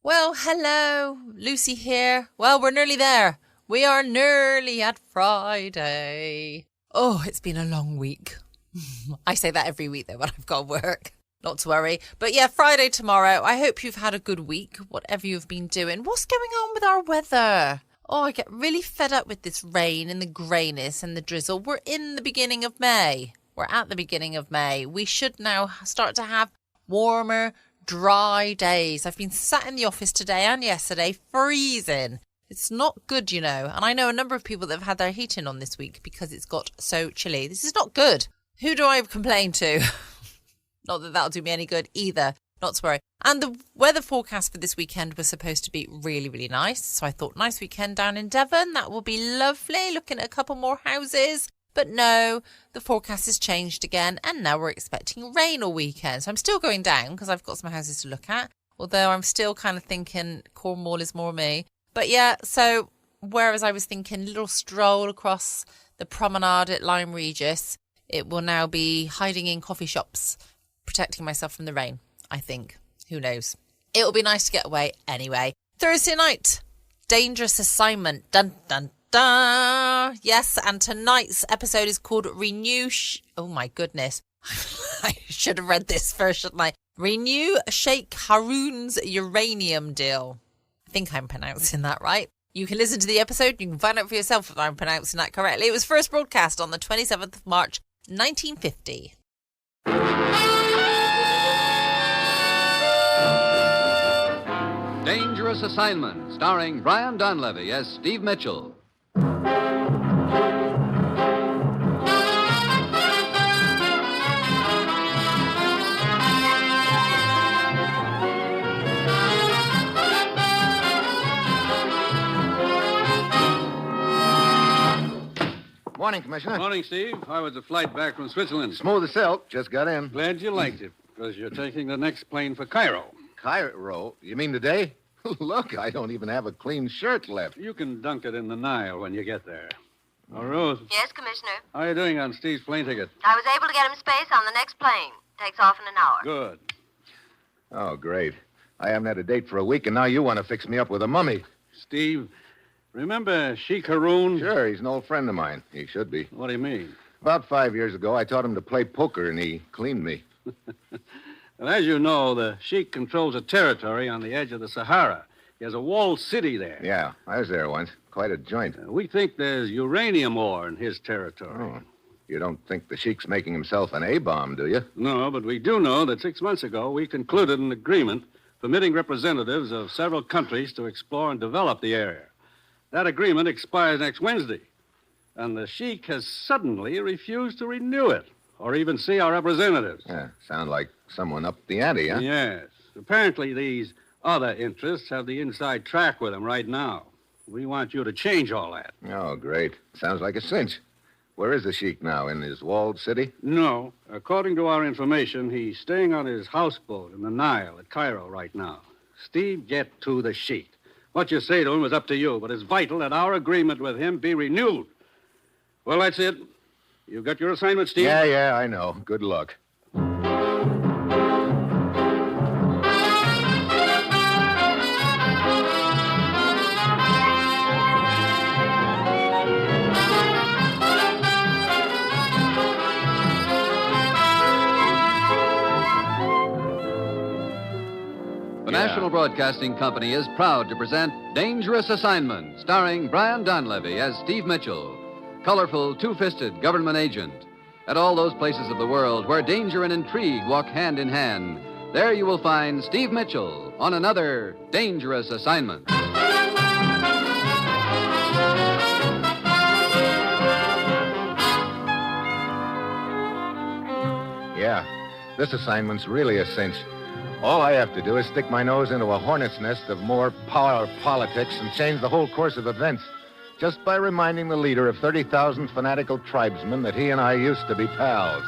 Well, hello, Lucy here. Well, we're nearly there. We are nearly at Friday. Oh, it's been a long week. I say that every week, though, when I've got work. Not to worry. But yeah, Friday tomorrow. I hope you've had a good week, whatever you've been doing. What's going on with our weather? Oh, I get really fed up with this rain and the greyness and the drizzle. We're in the beginning of May. We're at the beginning of May. We should now start to have warmer, dry days. I've been sat in the office today and yesterday freezing. It's not good, you know. And I know a number of people that have had their heating on this week because it's got so chilly. This is not good. Who do I complain to? Not that that'll do me any good either. Not to worry. And the weather forecast for this weekend was supposed to be really, really nice. So I thought, nice weekend down in Devon. That will be lovely. Looking at a couple more houses. But no, the forecast has changed again. And now we're expecting rain all weekend. So I'm still going down because I've got some houses to look at. Although I'm still kind of thinking Cornwall is more me. But yeah, so whereas I was thinking little stroll across the promenade at Lyme Regis, it will now be hiding in coffee shops, protecting myself from the rain, I think. Who knows? It'll be nice to get away anyway. Thursday night, Dangerous Assignment. Dun, dun, dun. Yes, and tonight's episode is called Renew... Oh my goodness. I should have read this first, shouldn't I? Renew Sheikh Haroon's uranium deal. I think I'm pronouncing that right. You can listen to the episode. You can find out for yourself if I'm pronouncing that correctly. It was first broadcast on the 27th of March, 1950. Dangerous Assignment, starring Brian Donlevy as Steve Mitchell. Morning, Commissioner. Morning, Steve. How was the flight back from Switzerland? Smooth as silk. Just got in. Glad you liked it, because you're taking the next plane for Cairo. Cairo? You mean today? Look, I don't even have a clean shirt left. You can dunk it in the Nile when you get there. Now, Rose. Yes, Commissioner. How are you doing on Steve's plane ticket? I was able to get him space on the next plane. Takes off in an hour. Good. Oh, great. I haven't had a date for a week, and now you want to fix me up with a mummy. Steve, remember Sheikh Haroon? Sure, he's an old friend of mine. He should be. What do you mean? About 5 years ago, I taught him to play poker, and he cleaned me. Well, as you know, the Sheikh controls a territory on the edge of the Sahara. He has a walled city there. Yeah, I was there once. Quite a joint. We think there's uranium ore in his territory. Oh, you don't think the Sheik's making himself an A-bomb, do you? No, but we do know that 6 months ago we concluded an agreement permitting representatives of several countries to explore and develop the area. That agreement expires next Wednesday, and the Sheik has suddenly refused to renew it or even see our representatives. Yeah, sound like someone upped the ante, huh? Yes. Apparently these other interests have the inside track with him right now. We want you to change all that. Oh, great. Sounds like a cinch. Where is the Sheik now? In his walled city? No. According to our information, he's staying on his houseboat in the Nile at Cairo right now. Steve, get to the Sheik. What you say to him is up to you, but it's vital that our agreement with him be renewed. Well, that's it. You got your assignment, Steve? Yeah, I know. Good luck. The National Broadcasting Company is proud to present Dangerous Assignment, starring Brian Donlevy as Steve Mitchell, colorful, two-fisted government agent. At all those places of the world where danger and intrigue walk hand in hand, there you will find Steve Mitchell on another Dangerous Assignment. Yeah, this assignment's really a cinch. All I have to do is stick my nose into a hornet's nest of more power politics and change the whole course of events just by reminding the leader of 30,000 fanatical tribesmen that he and I used to be pals.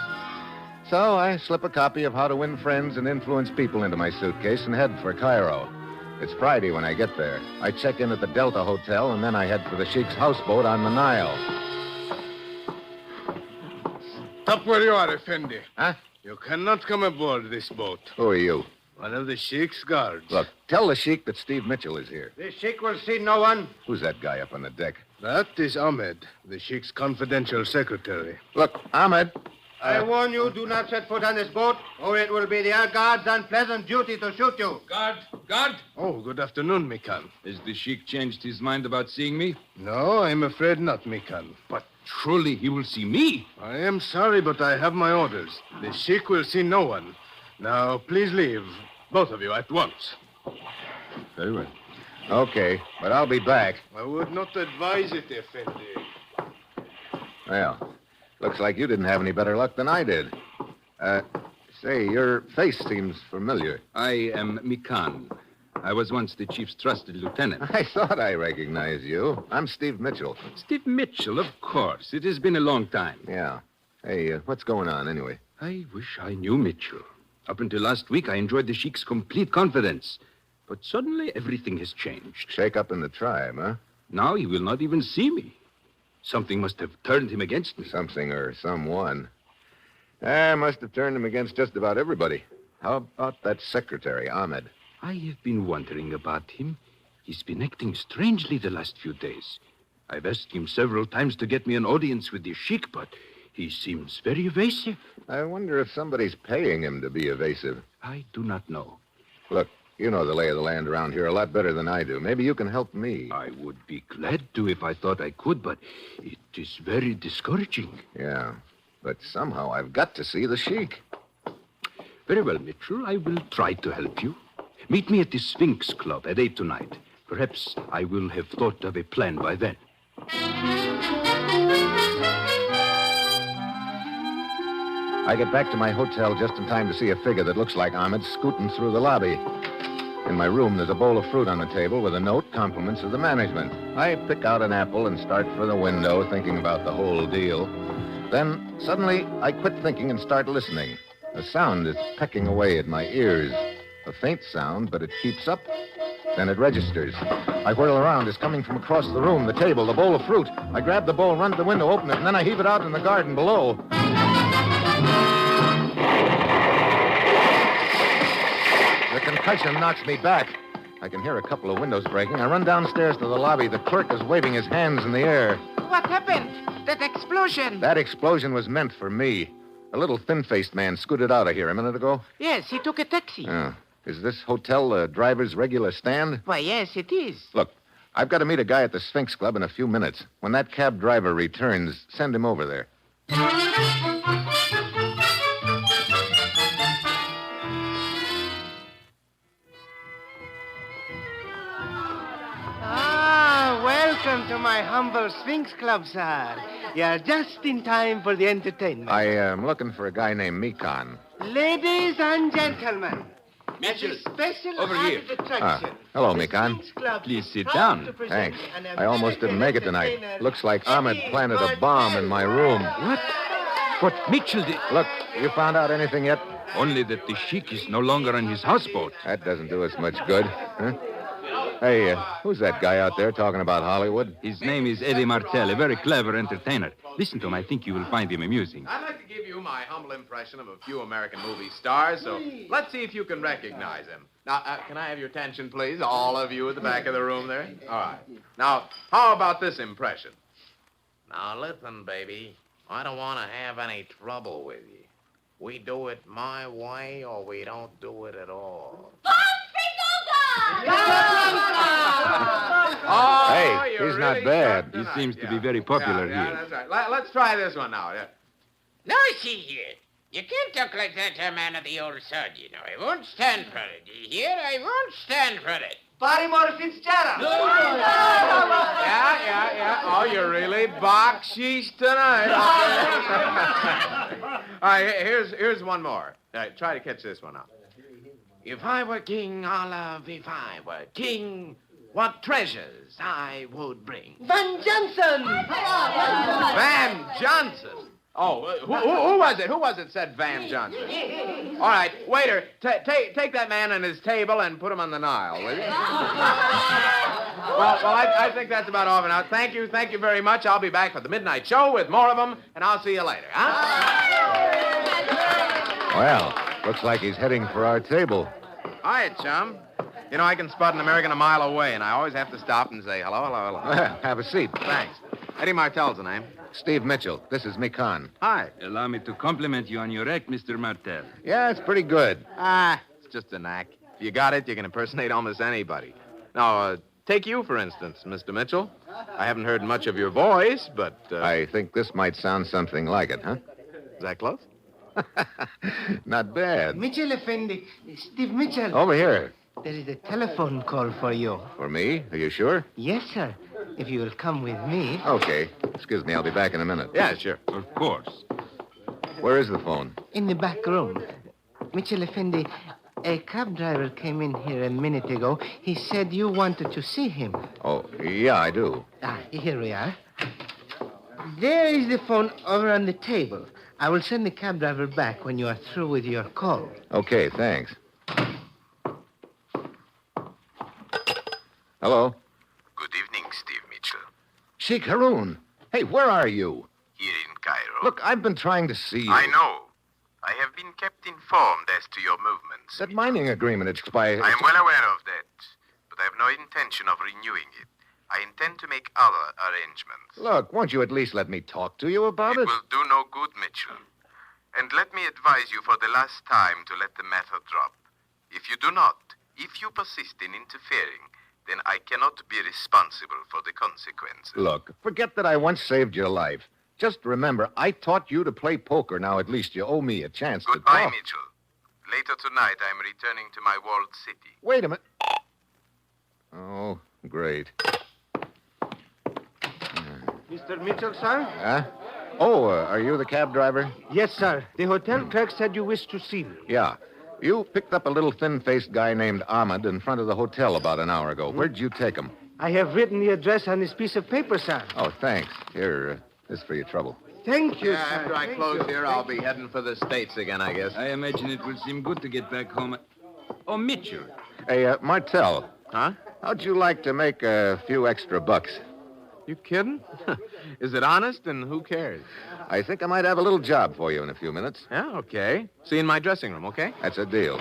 So I slip a copy of How to Win Friends and Influence People into my suitcase and head for Cairo. It's Friday when I get there. I check in at the Delta Hotel, and then I head for the Sheik's houseboat on the Nile. Stop where you are, Effendi. Huh? You cannot come aboard this boat. Who are you? One of the Sheikh's guards. Look, tell the Sheik that Steve Mitchell is here. The Sheik will see no one. Who's that guy up on the deck? That is Ahmed, the Sheikh's confidential secretary. Look, Ahmed. I warn you, do not set foot on this boat, or it will be the air guard's unpleasant duty to shoot you. Guard! Oh, good afternoon, Mikan. Has the Sheik changed his mind about seeing me? No, I'm afraid not, Mikan. But surely he will see me. I am sorry, but I have my orders. The Sheik will see no one. Now, please leave, both of you, at once. Very well. Okay, but I'll be back. I would not advise it, Effendi. Well, looks like you didn't have any better luck than I did. Say, your face seems familiar. I am Mikan. I was once the chief's trusted lieutenant. I thought I recognized you. I'm Steve Mitchell. Steve Mitchell, of course. It has been a long time. Yeah. Hey, what's going on anyway? I wish I knew Mitchell. Up until last week, I enjoyed the Sheik's complete confidence. But suddenly, everything has changed. Shake up in the tribe, huh? Now he will not even see me. Something must have turned him against me. Something or someone. I must have turned him against just about everybody. How about that secretary, Ahmed? I have been wondering about him. He's been acting strangely the last few days. I've asked him several times to get me an audience with the Sheik, but he seems very evasive. I wonder if somebody's paying him to be evasive. I do not know. Look, you know the lay of the land around here a lot better than I do. Maybe you can help me. I would be glad to if I thought I could, but it is very discouraging. Yeah, but somehow I've got to see the Sheik. Very well, Mitchell. I will try to help you. Meet me at the Sphinx Club at 8 tonight. Perhaps I will have thought of a plan by then. I get back to my hotel just in time to see a figure that looks like Ahmed scooting through the lobby. In my room, there's a bowl of fruit on the table with a note, compliments of the management. I pick out an apple and start for the window, thinking about the whole deal. Then, suddenly, I quit thinking and start listening. A sound is pecking away at my ears. A faint sound, but it keeps up. Then it registers. I whirl around. It's coming from across the room, the table, the bowl of fruit. I grab the bowl, run to the window, open it, and then I heave it out in the garden below. The concussion knocks me back. I can hear a couple of windows breaking. I run downstairs to the lobby. The clerk is waving his hands in the air. What happened? That explosion. That explosion was meant for me. A little thin-faced man scooted out of here a minute ago. Yes, he took a taxi. Oh. Is this hotel the driver's regular stand? Why, yes, it is. Look, I've got to meet a guy at the Sphinx Club in a few minutes. When that cab driver returns, send him over there. Welcome to my humble Sphinx Club, sir. You're just in time for the entertainment. I am looking for a guy named Mikan. Ladies and gentlemen, Mitchell, as a special over added here. attraction, Hello, the Mikan. Sphinx Club Please is sit proud down. to present Thanks. an I almost didn't make it tonight. American Looks like Ahmed Eddie planted a bomb in my room. What? But Mitchell, Look, you found out anything yet? only that the Sheik is no longer on his houseboat. That doesn't do us much good. Huh? Hey, who's that guy out there talking about Hollywood? His name is Eddie Martell, a very clever entertainer. Listen to him. I think you will find him amusing. I'd like to give you my humble impression of a few American movie stars, so let's see if you can recognize them. Now, can I have your attention, please? All of you at the back of the room there? All right. Now, how about this impression? Now, listen, baby. I don't want to have any trouble with you. We do it my way or we don't do it at all. Oh, Hey, you're he's not really bad. sharp He tonight. seems to be very popular yeah, here. That's right. Let's try this one now. Yeah. Now, see here. You can't talk like that to a man of the old sod, you know. I won't stand for it. Do you hear? I won't stand for it. Barrymore Fitzgerald. Yeah. Oh, you're really baksheesh tonight. All right, here's one more. All right, try to catch this one out. If I were king, Olive, if I were king, what treasures I would bring. Van Johnson. Van Johnson. Oh, who was it? Who was it said Van Johnson? All right, waiter, take that man and his table and put him on the Nile, will you? Well, I think that's about all for now. Thank you very much. I'll be back for the midnight show with more of them, and I'll see you later, huh? Well, looks like he's heading for our table. Hiya, chum. You know, I can spot an American a mile away, and I always have to stop and say hello, hello, hello. Well, have a seat. Thanks. Eddie Martell's the name. Steve Mitchell. This is Mikan. Hi. Allow me to compliment you on your act, Mr. Martel. Yeah, it's pretty good. It's just an act. If you got it, you can impersonate almost anybody. Now, take you, for instance, Mr. Mitchell. I haven't heard much of your voice, but... I think this might sound something like it, huh? Is that close? Not bad. Mitchell Effendi. Steve Mitchell. Over here. There is a telephone call for you. For me? Are you sure? Yes, sir. If you will come with me. Okay. Excuse me, I'll be back in a minute. Yeah, sure. Of course. Where is the phone? In the back room. Mitchell Effendi, a cab driver came in here a minute ago. He said you wanted to see him. Oh, yeah, I do. Here we are. There is the phone over on the table. I will send the cab driver back when you are through with your call. Okay, thanks. Hello? Good evening, Steve Mitchell. Sheikh Haroun. Hey, where are you? Here in Cairo. Look, I've been trying to see you. I know. I have been kept informed as to your movements. That mining agreement expired. I am well aware of that, but I have no intention of renewing it. I intend to make other arrangements. Look, won't you at least let me talk to you about it? It will do no good, Mitchell. And let me advise you for the last time to let the matter drop. If you do not, if you persist in interfering, then I cannot be responsible for the consequences. Look, forget that I once saved your life. Just remember, I taught you to play poker. Now, at least you owe me a chance to Goodbye, talk. Mitchell. Later tonight, I am returning to my walled city. Wait a minute. Oh, great. Mr. Mitchell, sir? Huh? Oh, are you the cab driver? Yes, sir. The hotel clerk said you wished to see me. Yeah. You picked up a little thin-faced guy named Ahmed in front of the hotel about an hour ago. Where'd you take him? I have written the address on this piece of paper, sir. Oh, thanks. Here, this is for your trouble. Thank you, Yeah, sir. after I Thank close you. here, I'll be heading for the States again, I guess. I imagine it will seem good to get back home. Oh, Mitchell. Hey, Martel, Huh? how'd you like to make a few extra bucks? You kidding? Is it honest, and who cares? I think I might have a little job for you in a few minutes. Yeah, okay. See you in my dressing room, okay? That's a deal.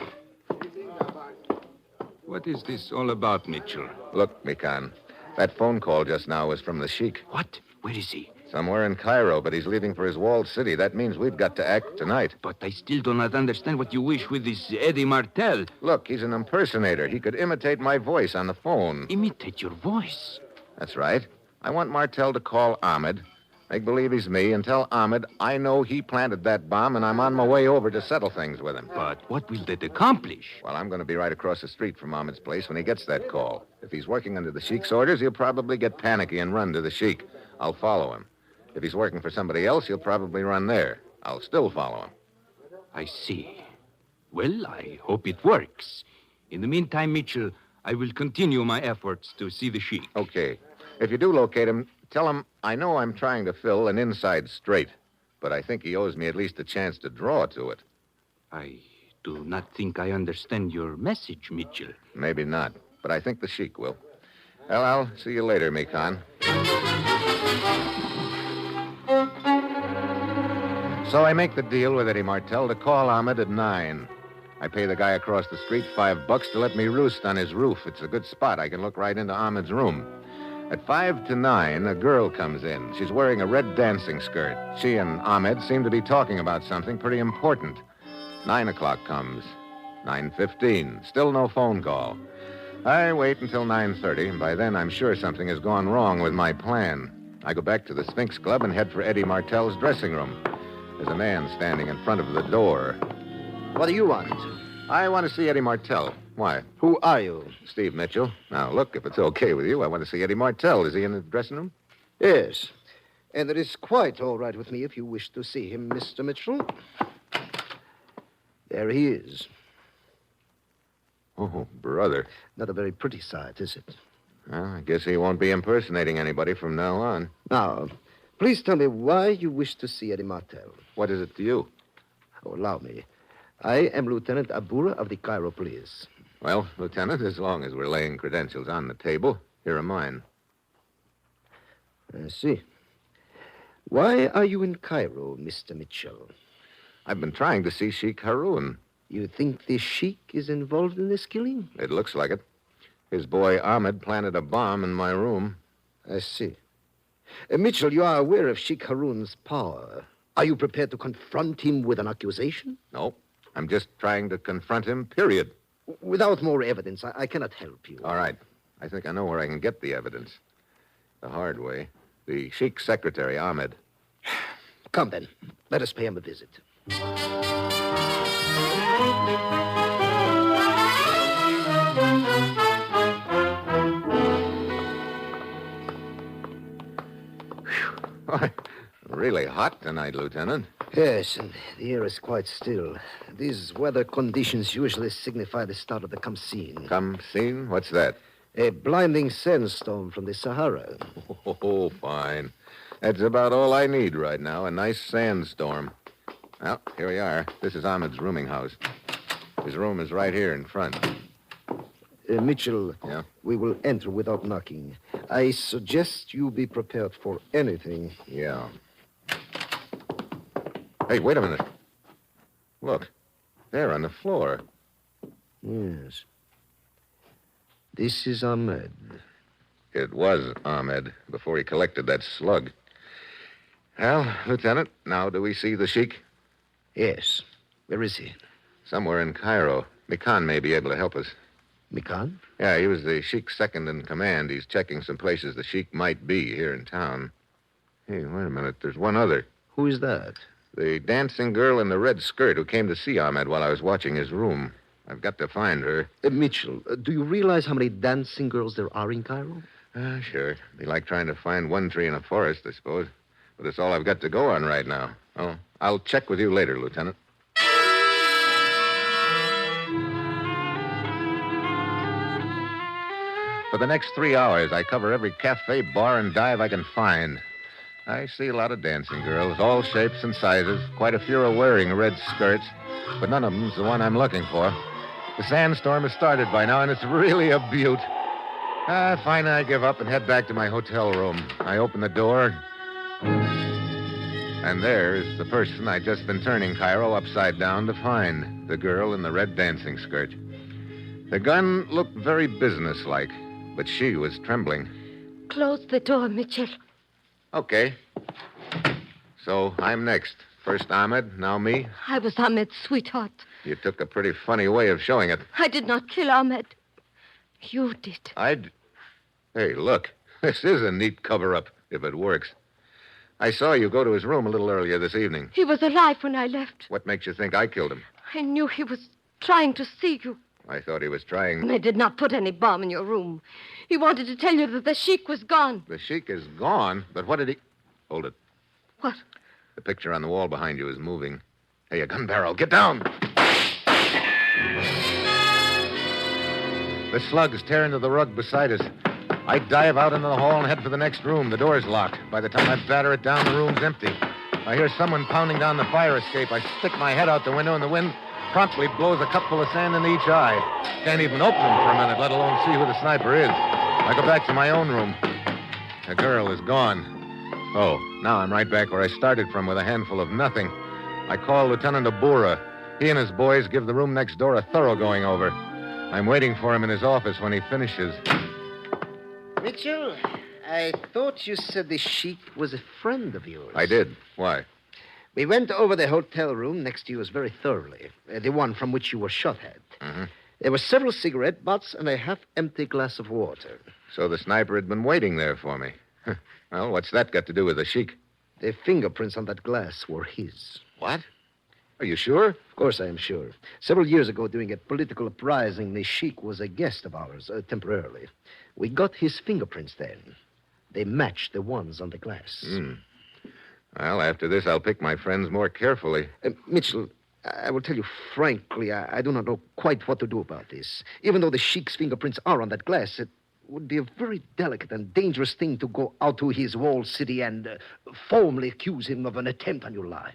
What is this all about, Mitchell? Look, Mikan, that phone call just now was from the Sheik. What? Where is he? Somewhere in Cairo, but he's leaving for his walled city. That means we've got to act tonight. But I still do not understand what you wish with this Eddie Martel. Look, he's an impersonator. He could imitate my voice on the phone. Imitate your voice. That's right. I want Martel to call Ahmed, make believe he's me, and tell Ahmed I know he planted that bomb and I'm on my way over to settle things with him. But what will that accomplish? Well, I'm going to be right across the street from Ahmed's place when he gets that call. If he's working under the Sheik's orders, he'll probably get panicky and run to the Sheik. I'll follow him. If he's working for somebody else, he'll probably run there. I'll still follow him. I see. Well, I hope it works. In the meantime, Mitchell, I will continue my efforts to see the Sheik. Okay. If you do locate him, tell him I know I'm trying to fill an inside straight, but I think he owes me at least a chance to draw to it. I do not think I understand your message, Mitchell. Maybe not, but I think the Sheik will. Well, I'll see you later, Mikan. So I make the deal with Eddie Martel to call Ahmed at 9. I pay the guy across the street $5 to let me roost on his roof. It's a good spot. I can look right into Ahmed's room. At 5 to 9, a girl comes in. She's wearing a red dancing skirt. She and Ahmed seem to be talking about something pretty important. 9 o'clock comes. 9:15. Still no phone call. I wait until 9:30, and by then I'm sure something has gone wrong with my plan. I go back to the Sphinx Club and head for Eddie Martel's dressing room. There's a man standing in front of the door. What do you want? I want to see Eddie Martel. Why? Who are you? Steve Mitchell. Now, look, if it's okay with you, I want to see Eddie Martel. Is he in the dressing room? Yes. And it is quite all right with me if you wish to see him, Mr. Mitchell. There he is. Oh, brother. Not a very pretty sight, is it? Well, I guess he won't be impersonating anybody from now on. Now, please tell me why you wish to see Eddie Martel. What is it to you? Oh, allow me. I am Lieutenant Abura of the Cairo Police. Well, Lieutenant, as long as we're laying credentials on the table, here are mine. I see. Why are you in Cairo, Mr. Mitchell? I've been trying to see Sheikh Haroun. You think the Sheik is involved in this killing? It looks like it. His boy Ahmed planted a bomb in my room. I see. Mitchell, you are aware of Sheik Harun's power. Are you prepared to confront him with an accusation? No. I'm just trying to confront him, period. Without more evidence, I cannot help you. All right. I think I know where I can get the evidence. The hard way. The Sheik's secretary, Ahmed. Come then. Let us pay him a visit. Why, really hot tonight, Lieutenant. Yes, and the air is quite still. These weather conditions usually signify the start of the Khamsin. Khamsin? What's that? A blinding sandstorm from the Sahara. Oh, fine. That's about all I need right now, a nice sandstorm. Well, here we are. This is Ahmed's rooming house. His room is right here in front. Mitchell, yeah? We will enter without knocking. I suggest you be prepared for anything. Yeah. Hey, wait a minute. Look, there on the floor. Yes. This is Ahmed. It was Ahmed before he collected that slug. Well, Lieutenant, now do we see the Sheik? Yes. Where is he? Somewhere in Cairo. Mikan may be able to help us. Mikan? Yeah, he was the Sheik's second in command. He's checking some places the Sheik might be here in town. Hey, wait a minute. There's one other. Who is that? The dancing girl in the red skirt who came to see Ahmed while I was watching his room. I've got to find her. Mitchell, do you realize how many dancing girls there are in Cairo? Sure. Be like trying to find one tree in a forest, I suppose. But it's all I've got to go on right now. Oh, I'll check with you later, Lieutenant. For the next 3 hours, I cover every cafe, bar, and dive I can find. I see a lot of dancing girls, all shapes and sizes. Quite a few are wearing red skirts, but none of them's the one I'm looking for. The sandstorm has started by now, and it's really a beaut. Finally, I give up and head back to my hotel room. I open the door, and there's the person I'd just been turning Cairo upside down to find, the girl in the red dancing skirt. The gun looked very businesslike, but she was trembling. Close the door, Mitchell. Okay. So I'm next. First Ahmed, now me. I was Ahmed's sweetheart. You took a pretty funny way of showing it. I did not kill Ahmed. You did. Hey, look. This is a neat cover-up, if it works. I saw you go to his room a little earlier this evening. He was alive when I left. What makes you think I killed him? I knew he was trying to see you. I thought he was trying... I did not put any bomb in your room. He wanted to tell you that the Sheik was gone. The Sheik is gone? But what did he... Hold it. What? The picture on the wall behind you is moving. Hey, a gun barrel. Get down! The slugs tear into the rug beside us. I dive out into the hall and head for the next room. The door's locked. By the time I batter it down, the room's empty. I hear someone pounding down the fire escape. I stick my head out the window, and the wind promptly blows a cupful of sand into each eye. Can't even open them for a minute, let alone see who the sniper is. I go back to my own room. The girl is gone. Oh, now I'm right back where I started from with a handful of nothing. I call Lieutenant Abura. He and his boys give the room next door a thorough going over. I'm waiting for him in his office when he finishes. Mitchell, I thought you said the Sheik was a friend of yours. I did. Why? We went over the hotel room next to yours very thoroughly. The one from which you were shot at. Mm-hmm. There were several cigarette butts and a half-empty glass of water. So the sniper had been waiting there for me. Well, what's that got to do with the Sheik? The fingerprints on that glass were his. What? Are you sure? Of course I am sure. Several years ago, during a political uprising, the Sheik was a guest of ours, temporarily. We got his fingerprints then. They matched the ones on the glass. Well, after this, I'll pick my friends more carefully. Mitchell, I will tell you frankly, I do not know quite what to do about this. Even though the Sheik's fingerprints are on that glass, it would be a very delicate and dangerous thing to go out to his walled city and formally accuse him of an attempt on your life.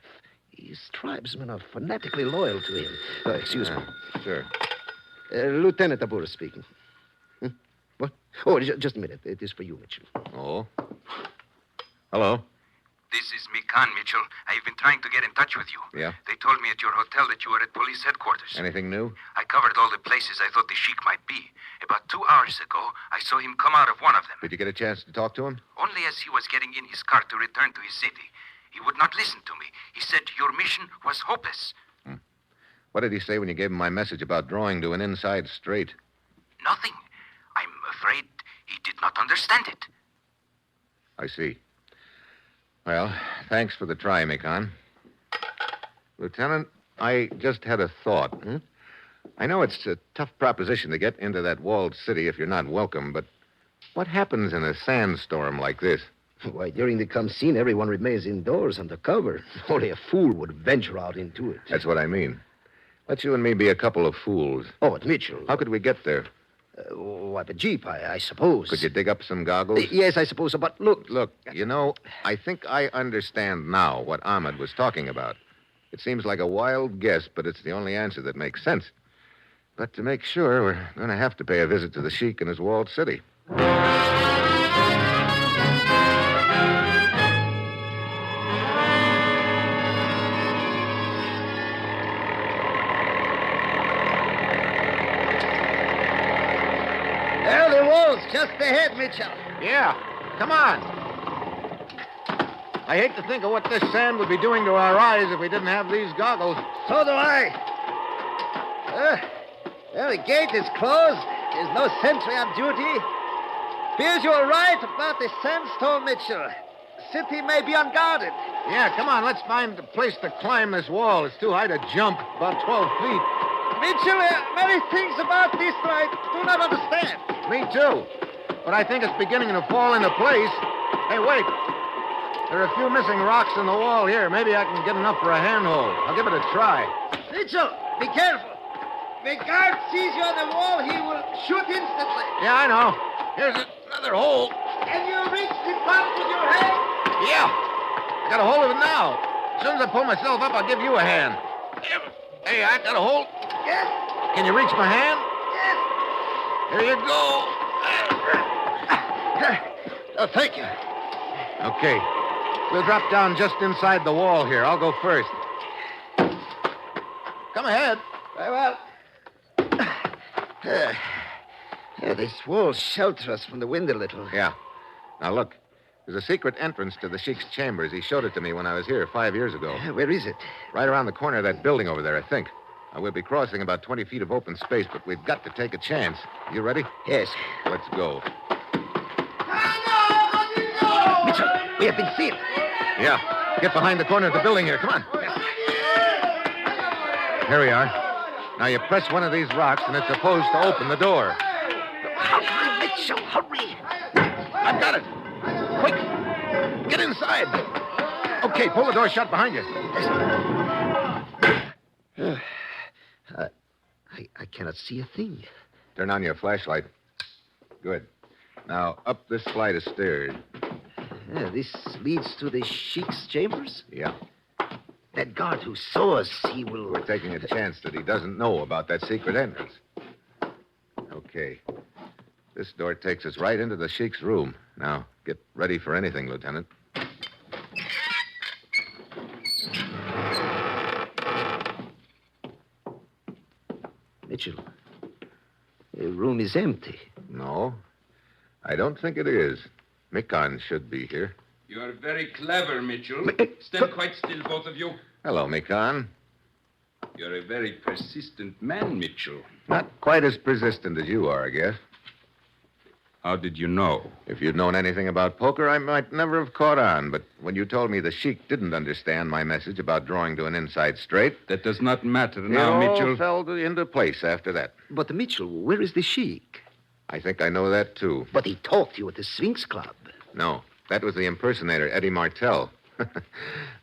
His tribesmen are fanatically loyal to him. Excuse me. Sure. Lieutenant Abura speaking. What? Oh, just a minute. It is for you, Mitchell. Oh. Hello. This is Mikan, Mitchell. I've been trying to get in touch with you. Yeah? They told me at your hotel that you were at police headquarters. Anything new? I covered all the places I thought the Sheik might be. About 2 hours ago, I saw him come out of one of them. Did you get a chance to talk to him? Only as he was getting in his car to return to his city. He would not listen to me. He said your mission was hopeless. What did he say when you gave him my message about drawing to an inside straight? Nothing. I'm afraid he did not understand it. I see. Well, thanks for the try, Mikan. Lieutenant, I just had a thought. I know it's a tough proposition to get into that walled city if you're not welcome, but what happens in a sandstorm like this? Why, during the come scene, everyone remains indoors under cover. Only a fool would venture out into it. That's what I mean. Let you and me be a couple of fools. Oh, but Mitchell. How could we get there? What, a jeep, I suppose. Could you dig up some goggles? Yes, I suppose so, but look. Look, you know, I think I understand now what Ahmed was talking about. It seems like a wild guess, but it's the only answer that makes sense. But to make sure, we're going to have to pay a visit to the Sheik in his walled city. There are the walls just ahead, Mitchell. Yeah, come on. I hate to think of what this sand would be doing to our eyes if we didn't have these goggles. So do I. Well, the gate is closed. There's no sentry on duty. Fears you're right about the sandstorm, Mitchell. The city may be unguarded. Yeah, come on, let's find a place to climb this wall. It's too high to jump, about 12 feet. Mitchell, many things about this I do not understand. Me too. But I think it's beginning to fall into place. Hey, wait. There are a few missing rocks in the wall here. Maybe I can get enough for a handhold. I'll give it a try. Mitchell, be careful. If a guard sees you on the wall, he will shoot instantly. Yeah, I know. Here's another hole. Can you reach the top with your hand? Yeah. I got a hold of it now. As soon as I pull myself up, I'll give you a hand. Hey, I got a hold. Yes. Can you reach my hand? Yes. Here you go. Oh, thank you. Okay. We'll drop down just inside the wall here. I'll go first. Come ahead. Very well. This wall shelters us from the wind a little. Yeah. Now, look. There's a secret entrance to the Sheik's chambers. He showed it to me when I was here 5 years ago. Where is it? Right around the corner of that building over there, I think. Now, we'll be crossing about 20 feet of open space, but we've got to take a chance. You ready? Yes. Let's go. Mitchell, we have been seen. Yeah. Get behind the corner of the building here. Come on. Here we are. Now, you press one of these rocks, and it's supposed to open the door. Hurry, Mitchell, hurry. I've got it. Quick. Get inside. Okay, pull the door shut behind you. I cannot see a thing. Turn on your flashlight. Good. Now, up this flight of stairs. Yeah, this leads to the Sheik's chambers? Yeah. That guard who saw us, he will... We're taking a chance that he doesn't know about that secret entrance. Okay. This door takes us right into the Sheik's room. Now, get ready for anything, Lieutenant. Mitchell, the room is empty. No, I don't think it is. Mikan should be here. You are very clever, Mitchell. Stand quite still, both of you. Hello, Mikan. You're a very persistent man, Mitchell. Not quite as persistent as you are, I guess. How did you know? If you'd known anything about poker, I might never have caught on. But when you told me the Sheik didn't understand my message about drawing to an inside straight... That does not matter now, it all Mitchell. fell into place after that. But, Mitchell, where is the Sheik? I think I know that, too. But he talked to you at the Sphinx Club. No, that was the impersonator, Eddie Martell.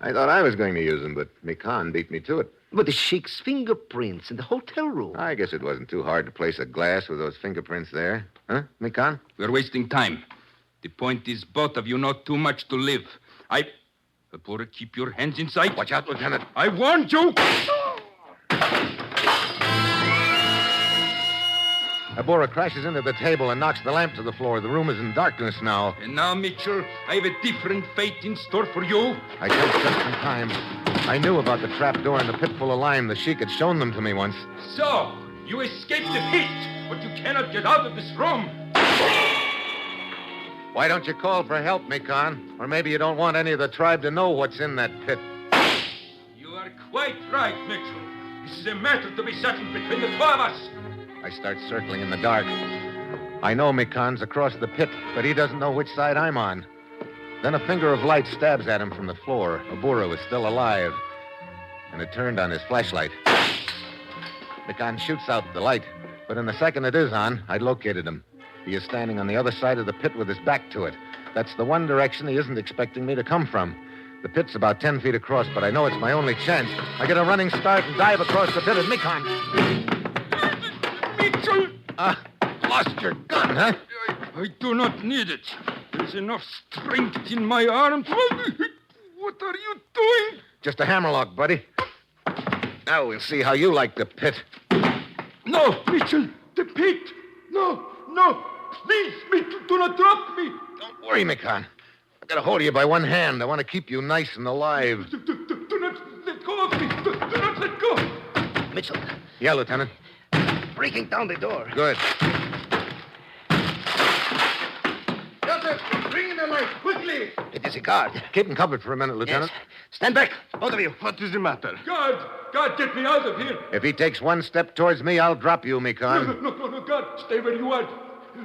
I thought I was going to use him, but Mikan beat me to it. But the Sheik's fingerprints in the hotel room. I guess it wasn't too hard to place a glass with those fingerprints there. Huh, Mikan? We're wasting time. The point is both of you know too much to live. Vapora, keep your hands in sight. Watch out, Lieutenant. I warned you! Abura crashes into the table and knocks the lamp to the floor. The room is in darkness now. And now, Mitchell, I have a different fate in store for you. I just in time. I knew about the trap door and the pit full of lime. The Sheik had shown them to me once. So, you escaped the pit, but you cannot get out of this room. Why don't you call for help, Mikan? Or maybe you don't want any of the tribe to know what's in that pit. You are quite right, Mitchell. This is a matter to be settled between the two of us. I start circling in the dark. I know Mikan's across the pit, but he doesn't know which side I'm on. Then a finger of light stabs at him from the floor. Abura was still alive, and it turned on his flashlight. Mikan shoots out the light, but in the second it is on, I located him. He is standing on the other side of the pit with his back to it. That's the one direction he isn't expecting me to come from. The pit's about 10 feet across, but I know it's my only chance. I get a running start and dive across the pit at Mikan. Mitchell! Lost your gun, huh? I do not need it. There's enough strength in my arms. What are you doing? Just a hammerlock, buddy. Now we'll see how you like the pit. No, Mitchell, the pit. No. Please, Mitchell, do not drop me. Don't worry, Mikan. I've got a hold of you by one hand. I want to keep you nice and alive. Do not let go of me. Do not let go. Mitchell. Yeah, Lieutenant. Breaking down the door. Good. Joseph, bring in the light, quickly. It is a guard. Keep him covered for a minute, Lieutenant. Yes. Stand back, both of you. What is the matter? God, get me out of here. If he takes one step towards me, I'll drop you, Mikan. No, God, stay where you are.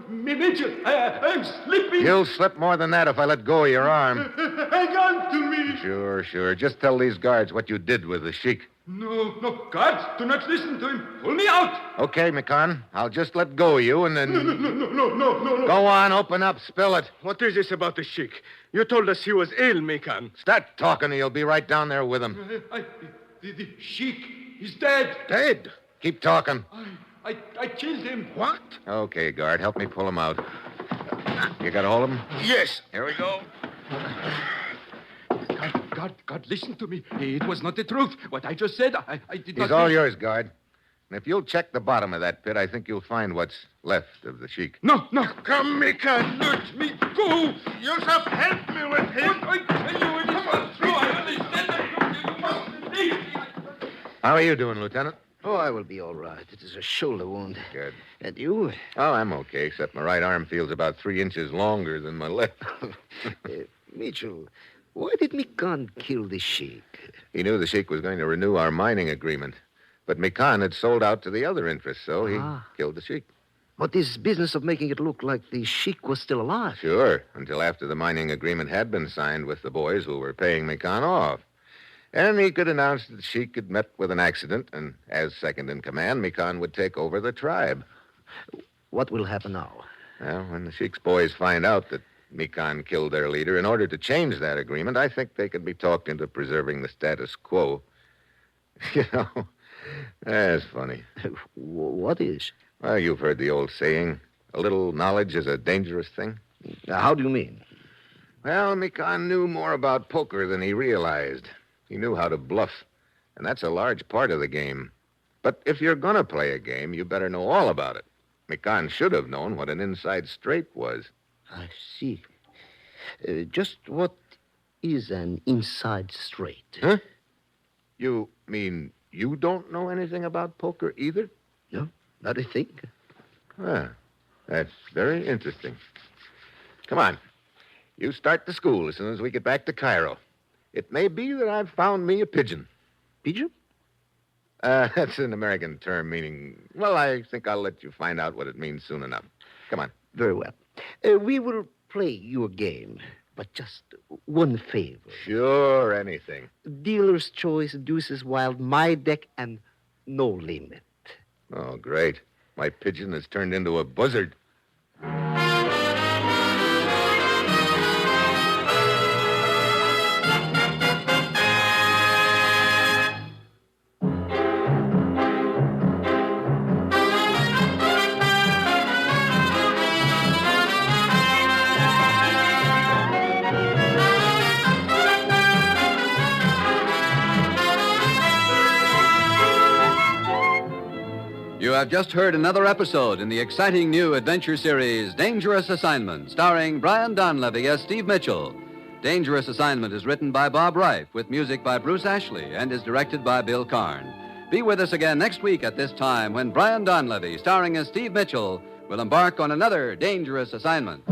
Mitchell, I'm slipping. You'll slip more than that if I let go of your arm. Hang on to me. Sure. Just tell these guards what you did with the Sheik. No, guards, do not listen to him. Pull me out. Okay, Mikan. I'll just let go of you and then... No. Go on, open up, spill it. What is this about the Sheik? You told us he was ill, Mikan. Start talking and you'll be right down there with him. The Sheik is dead. Dead? Keep talking. I killed him. What? Okay, guard, help me pull him out. You got a hold of him? Yes. Here we go. God, listen to me. It was not the truth. What I just said, I did not... He's all yours, guard. And if you'll check the bottom of that pit, I think you'll find what's left of the Sheik. No. Come, Mikan. Let me go. Yusuf, help me with him. I tell you, it is not true. I understand that you must leave. How are you doing, Lieutenant? Oh, I will be all right. It is a shoulder wound. Good. And you? Oh, I'm okay, except my right arm feels about 3 inches longer than my left. Mitchell, why did Mikan kill the Sheik? He knew the Sheik was going to renew our mining agreement. But Mikan had sold out to the other interests, so he killed the Sheik. But this business of making it look like the Sheik was still alive. Sure, until after the mining agreement had been signed with the boys who were paying Mikan off. And he could announce that the Sheik had met with an accident, and as second in command, Mikan would take over the tribe. What will happen now? Well, when the Sheik's boys find out that Mikan killed their leader, in order to change that agreement, I think they could be talked into preserving the status quo. You know, that's funny. What is? Well, you've heard the old saying, a little knowledge is a dangerous thing. How do you mean? Well, Mikan knew more about poker than he realized. He knew how to bluff, and that's a large part of the game. But if you're going to play a game, you better know all about it. Mikan should have known what an inside straight was. I see. Just what is an inside straight? Huh? You mean you don't know anything about poker either? No, not a thing. Ah, that's very interesting. Come on. You start the school as soon as we get back to Cairo. It may be that I've found me a pigeon. Pigeon? That's an American term meaning... Well, I think I'll let you find out what it means soon enough. Come on. Very well. We will play you a game, but just one favor. Sure, anything. Dealer's choice, deuces wild, my deck, and no limit. Oh, great. My pigeon has turned into a buzzard. have just heard another episode in the exciting new adventure series, Dangerous Assignment, starring Brian Donlevy as Steve Mitchell. Dangerous Assignment is written by Bob Reif, with music by Bruce Ashley, and is directed by Bill Karn. Be with us again next week at this time when Brian Donlevy, starring as Steve Mitchell, will embark on another dangerous assignment.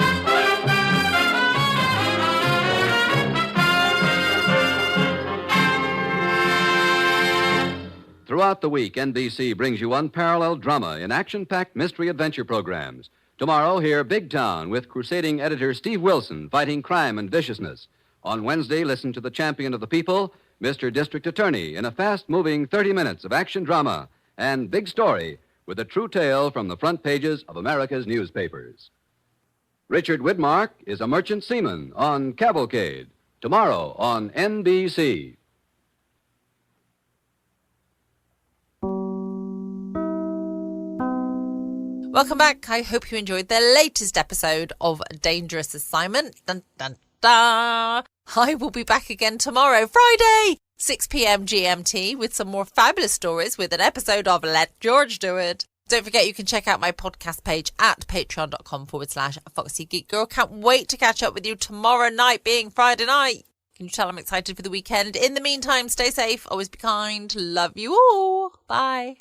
Throughout the week, NBC brings you unparalleled drama in action-packed mystery-adventure programs. Tomorrow, hear Big Town with crusading editor Steve Wilson fighting crime and viciousness. On Wednesday, listen to the champion of the people, Mr. District Attorney, in a fast-moving 30 minutes of action drama. And Big Story, with a true tale from the front pages of America's newspapers. Richard Widmark is a merchant seaman on Cavalcade. Tomorrow on NBC. Welcome back. I hope you enjoyed the latest episode of Dangerous Assignment. Dun, dun, dun. I will be back again tomorrow, Friday, 6 p.m. GMT, with some more fabulous stories with an episode of Let George Do It. Don't forget you can check out my podcast page at patreon.com/Foxy Geek Girl. Can't wait to catch up with you tomorrow night, being Friday night. Can you tell I'm excited for the weekend? In the meantime, stay safe, always be kind, love you all. Bye.